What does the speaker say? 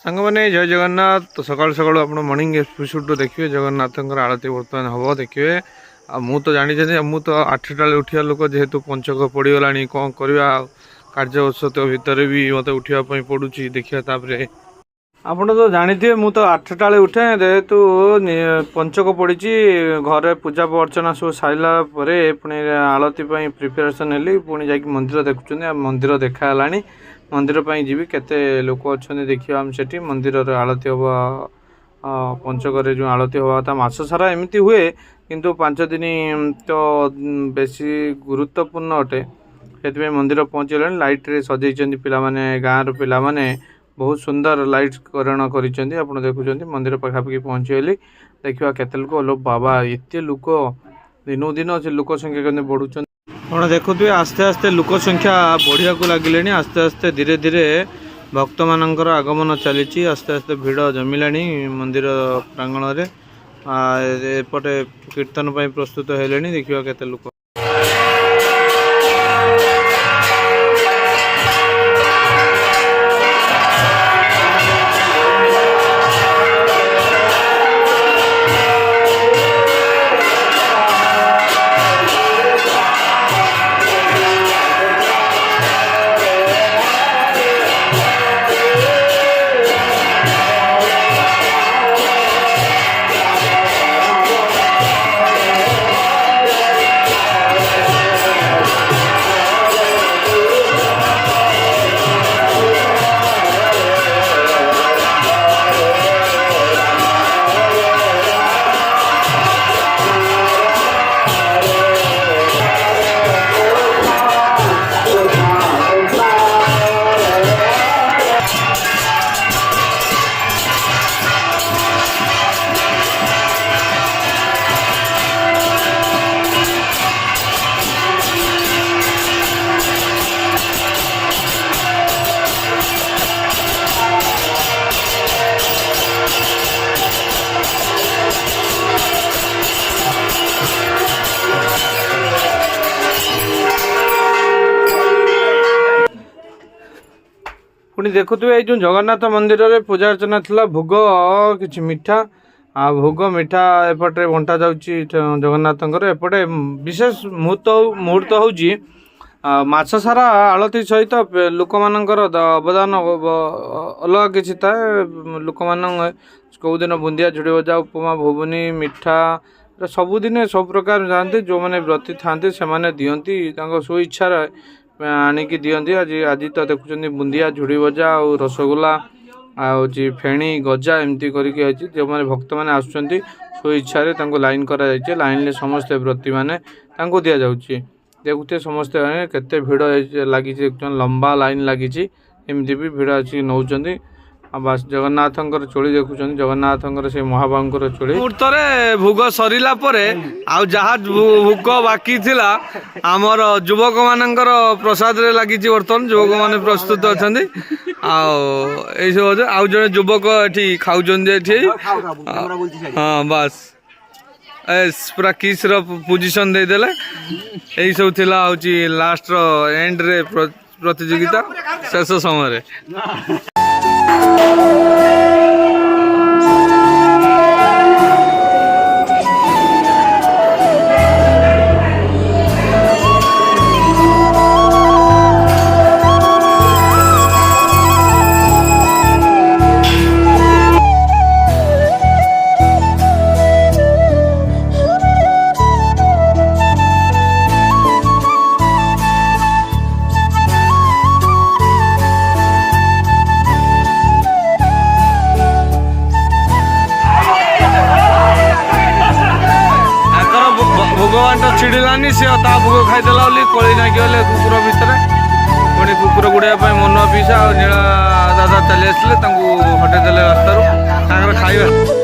सांग मैंने जय जगन्नाथ। तो सकाल सकाल आप मॉर्निंग एपिसोड देखिए जगन्नाथ आरती बर्तमान हम देखिए। मु तो जानी मु तो 8टा उठा लोक जेहेतु पंचक पड़गला कौन करवा कार्य औसत भितर भी मत उठापी पड़ू देखिए। आप तो जानी मु तो 8टा उठे जेहेतु पंचक पड़ी घरे पूजा अर्चना सब सारा पुणी आलती प्रिपेरेसन हेली पुणी जा मंदिर देखुं मंदिर देखाला मंदिर पर जी केते लोक अच्छा देखिए। आम से मंदिर आलती हम पंचक जो आलती हवा था मास सारा एमती हुए किंतु 5 दिन तो बेसी गुरुत्वपूर्ण अटे से मंदिर पहुँचीगला। लाइट रे सजाई पाने गाँव पिला माने बहुत सुंदर लाइट करण कर देखुं मंदिर पाखापाखि पहुँचीगली। देखा केते लोक लो बाबा एत लोक दिन दिन से लोक संख्या बढ़ुं आप देखुए आस्ते आस्ते लोक संख्या बढ़िया को लगिले। आस्ते आस्ते धीरे धीरे भक्त मानकर आगमन चली आस्ते आस्ते भिड़ जमिला मंदिर प्रांगण में। एपटे कीर्तन प्रस्तुत है देखा केते लोक। पुणी देखुए ये जो जगन्नाथ मंदिर रे पूजा अर्चना थिला भोग किछि मिठा आ भोग मिठा एपटे बंटा जाउची जगन्नाथ एपटे विशेष मुहूर्त होउची मास सारा आलती सहित लोक मानकर अवदान अलग किछि थाए। लोक मान कौ दिन बुंदिया झुड़ी बजा उपमा भुवनी मिठा सबुदिन सब प्रकार जाते जो मैंने व्रती था से दियंती सो इच्छा आणिकी दियंती। आज आज तो देखुं बुंदिया झुड़ी बजा और रसगोला आउची फेणी गजा एमती करके जो मैंने भक्त मैंने आसुँच सो इच्छा लाइन कर लाइन समस्ते व्रती मैंने दि जाऊँगी। देखुते समस्ते केते भिड़ लगी लंबा लाइन लगी एमती भी भिड़ अच्छी नौकरी। बास जगन्नाथ चोली देखुं जगन्नाथ से महाबाबू चोली मुहूर्त भोग सरला आउ जहाँ भोग बाकी थिला आमर युवक मानकर प्रसाद रे लगी बर्तमान युवक माने प्रस्तुत अच्छा सब आउ जड़े युवक ये खाऊ हाँ बास पूरा किस पोजिशन देदेले यही सब थिला हूँ लास्ट एंड रे प्रतियोगिता शेष समय। भगवान तो छिड़लानी सी ता भोग खाईदेला कली नागी गले कुकुर भितर पुणी कुकुर गुड़ाई मन पिसा नीला दादा चली आसले हटेदेले रास्तार खाଇବା